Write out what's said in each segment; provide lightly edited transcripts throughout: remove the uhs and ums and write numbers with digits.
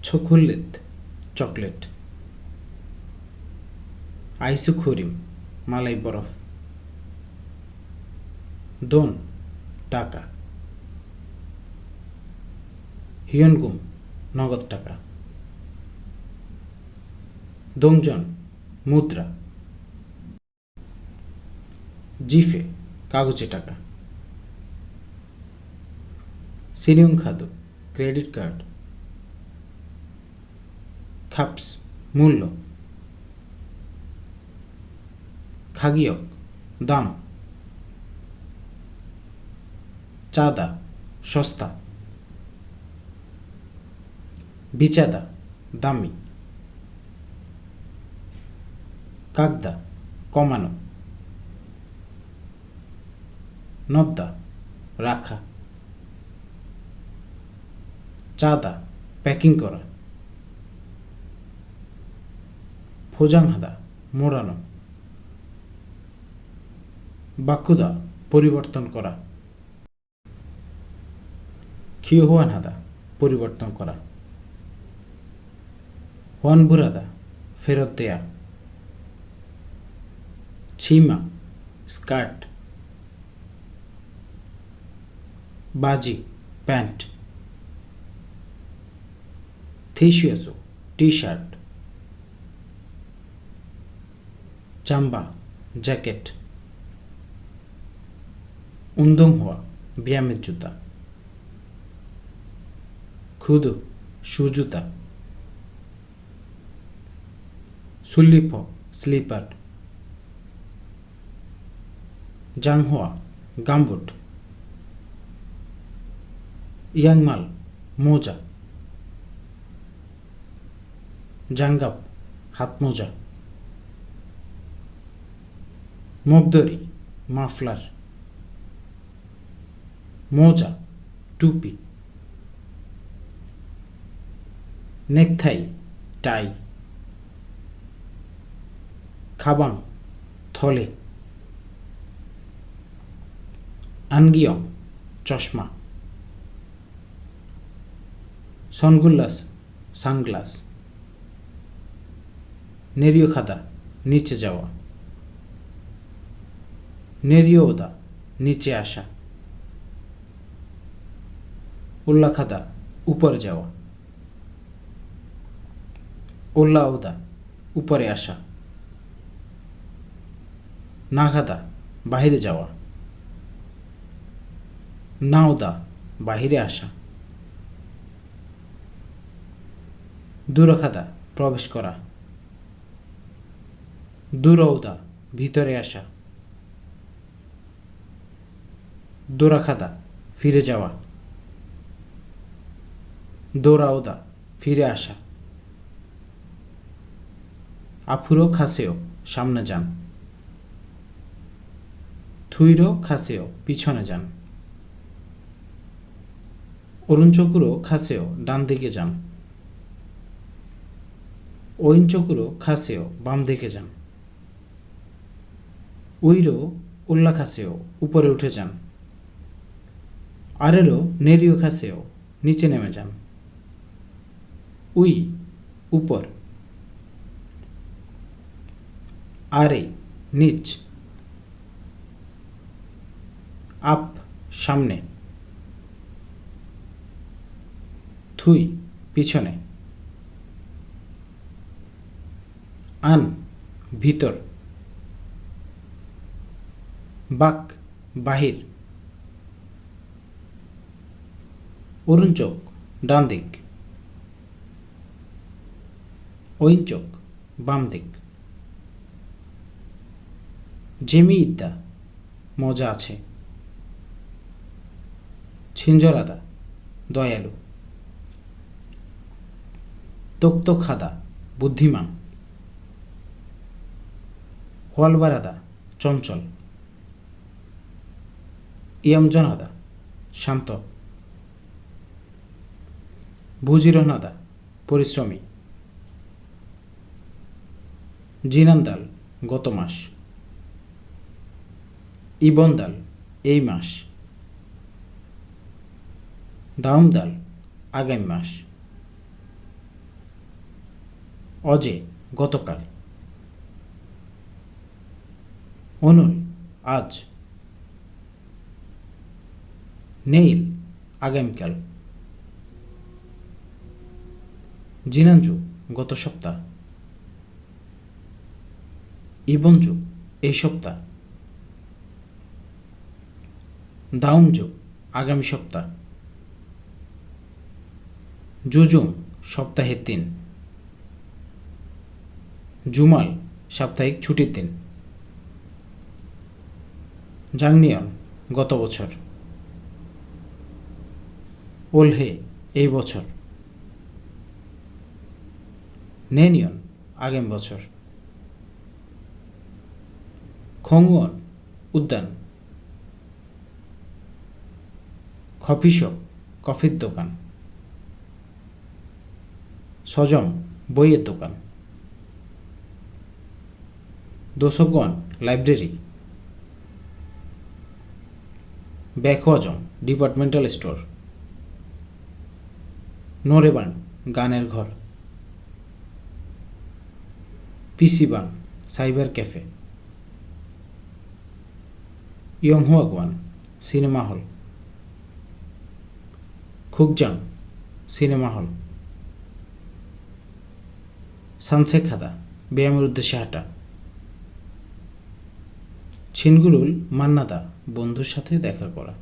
초콜릿 chocolate, ice cream মালাই বরফ, দোন টাকা, হিয়নগুম নগদ টাকা, দোংজন মুদ্রা, জিফে কাগজে টাকা, সিনিয়ং খাদু ক্রেডিট কার্ড, খাপস মূল্য, খাগিয়ক দাম, চাঁদা সস্তা, বিচাদা দামি, কাগদা কমানো, নদ্দা রাখা, চাঁদা প্যাকিং করা, ফোজাংহাদা মোড়ানো, বাকুদা পরিবর্তন করা, খিওহানহাদা পরিবর্তন করা, ওয়ানবুরাদা ফেরত দেয়া, ছিমা স্কার্ট, বাজি প্যান্ট, থিসিয়াজো টি শার্ট, চাম্বা জ্যাকেট, উন্দং হওয়া ব্যায়ামের জুতা, খুদু শু জুতা, সুল্লিফ স্লিপার, জাংহোয়া গামবুট, ইয়াংমাল মোজা, জাঙ্গাপ হাত মোজা, মুগদরি মাফলার, মোজা টুপি, নেকথাই টাই, খাবাং থলে, আনগিয়ং চশমা, সনগ্লাস সানগ্লাস, নেরিও খাদা নিচে যাওয়া, নেরিওদা নিচে আসা, উল্লা খাদা উপরে যাওয়া, উল্লাওদা উপরে আসা, নাগাদা বাহিরে যাওয়া, নাওদা বাহিরে আসা, দুরাখাদা প্রবেশ করা, দুরৌদা ভিতরে আসা, দোরাখাদা ফিরে যাওয়া, দোরাওদা ফিরে আসা, আফুরো খাসেও সামনে যান, থুইরো খাসেও পিছনে যান, অরুণচকুরো খাসেও ডান দিকে যান, ওইনচকুরো খাসেও বাম দিকে যান, উইরো উল্লা খাসেও উপরে উঠে যান, আরেরো নেরিও খাসেও নিচে নেমে যান, উই উপর, আরে নিচ, আপ সামনে, থুই পিছনে, আন ভিতর, বাক বাহির, অরুণচক ডান দিক, ওইনচক বাম দিক, জেমি ইদ্দা মজা আছে, ছিঞ্জরাদা দয়ালু, তোক্তখাদা বুদ্ধিমান, হোয়ালবারাদা চঞ্চল, ইয়ামজনাদা শান্ত, বুজিরনাদা পরিশ্রমী, জিনান্দাল গত মাস, ইবন্দাল এই মাস, দাউমদাল আগামী মাস, অজে গতকাল। অনুল আজ। নেইল আগামীকাল। জিনাঞ্জু গত সপ্তাহ। ইবঞ্জু এই সপ্তাহ। দাউমজু আগামী সপ্তাহ। জুজুম সপ্তাহের দিন। জুমাল সাপ্তাহিক ছুটির দিন। জাংনিয়ন গত বছর। ওলহে এই বছর। নেনিয়ন আগামী বছর। খংওয়ন উদ্যান। কফি শপ কফির দোকান। সজম বইয়ের দোকান। দোসগওয়ান লাইব্রেরি। ব্যাকওয়াজম ডিপার্টমেন্টাল স্টোর। নোরেবান গানের ঘর। পিসিবান সাইবার ক্যাফে। ইয়ংহুয়াগওয়ান সিনেমা হল। খুকজাং সিনেমা হল। সানসেখাদা ব্যায়ামের উদ্দেশ্যে হাঁটা। ছিনগুলুল মান্নাদা বন্ধুর সাথে দেখা করা।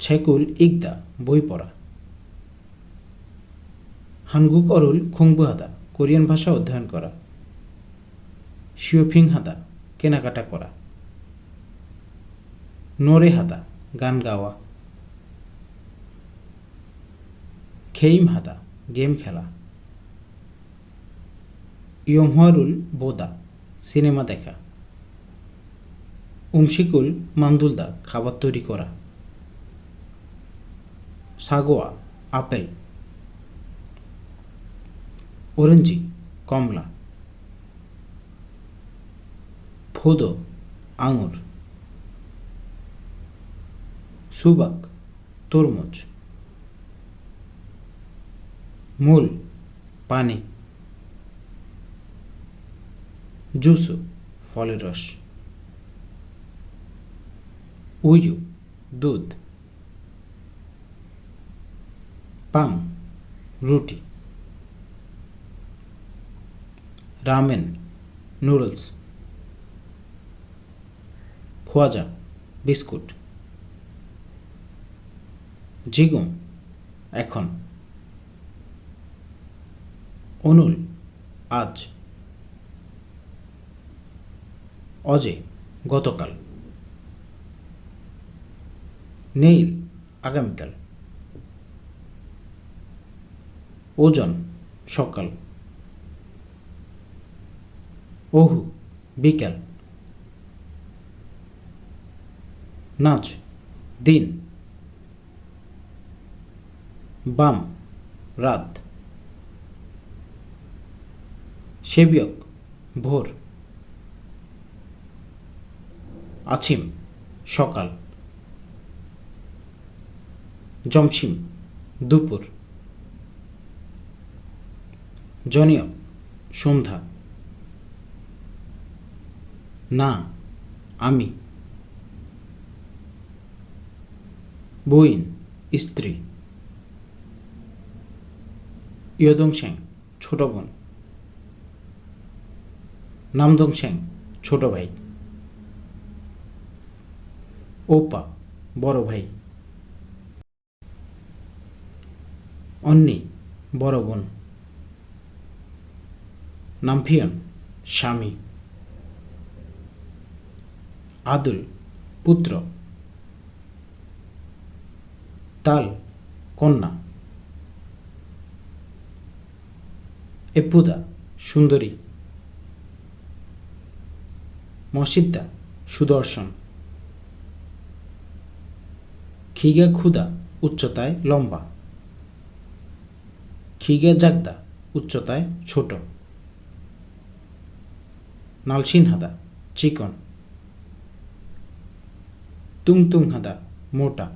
ছেকুল ইকদা বই পড়া। হানগুক অরুল খুংবুহাদা কোরিয়ান ভাষা অধ্যয়ন করা। শিওফিং হাদা কেনাকাটা করা। নোরে হাদা গান গাওয়া। খেইম হাদা গেম খেলা। ইয়ংহুয়ারুল বোদা সিনেমা দেখা। উমশিকুল মান্দুলদা খাবার তৈরি করা। সাগোয়া আপেল। অরেঞ্জি কমলা। ফোদো আঙুর। সুবাক তরমুজ। মূল পানি। জুসু ফলের রস। উয়ু দুধ। পাং রুটি। রামেন নুডলস। খোয়াজা বিস্কুট। জিগুম এখন। অনুল আজ। অজে গতকাল। নেইল আগামীকাল। ওজন সকাল। ওহু বিকাল। নাচ দিন। বাম রাত। সেবিয়ক ভোর। আছিম সকাল। জমসিম দুপুর। জনিয় সন্ধ্যা। না আমি। বইন স্ত্রী। ইয়দংশ্যাং ছোট বোন। নামদংশ্যাং ছোট ভাই। ওপা বড় ভাই। অন্নি বড় বোন। নামফিয়ন স্বামী। আদুল পুত্র। তাল কন্যা। এপুদা সুন্দরী। মসিদ্দা সুদর্শন। খিগা ক্ষুদা উচ্চতায় লম্বা। খিগা জাগদা উচ্চতায় ছোট। নালসিন হাদা চিকন। তুংতুং হাদা মোটা।